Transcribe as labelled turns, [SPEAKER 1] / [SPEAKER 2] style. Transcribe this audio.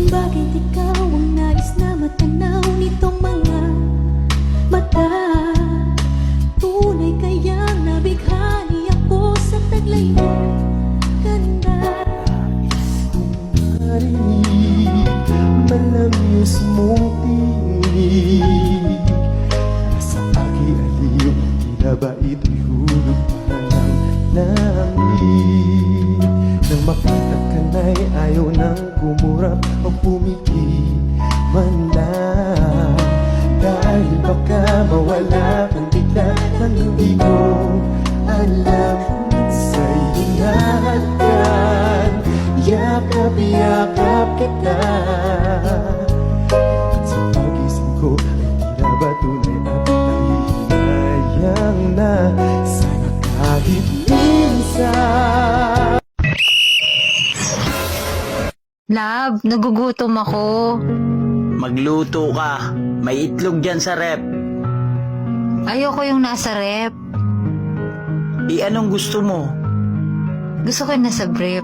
[SPEAKER 1] Bakit ikaw ang nais na matanaw nitong mga mata? Tunay kayang nabighani ako sa taglay mo ganda.
[SPEAKER 2] Marinig malamios mong tinig, nasa aki-aliw tila ba ito'y hulog pa ng langit. Nang makita ka na'y ayaw nang kumurap o pumiki man lang, dahil baka mawala kang bigla nang hindi ko alam. Sa'yo nahatgan, yakap-yakap kita. Sa pagising ko ay tila ba tunay at nahihayang na sana kahit minsan.
[SPEAKER 3] Love, nagugutom ako.
[SPEAKER 4] Magluto ka. May itlog dyan sa rep.
[SPEAKER 3] Ayoko yung nasa rep.
[SPEAKER 4] Anong gusto mo?
[SPEAKER 3] Gusto ko yung nasa brief.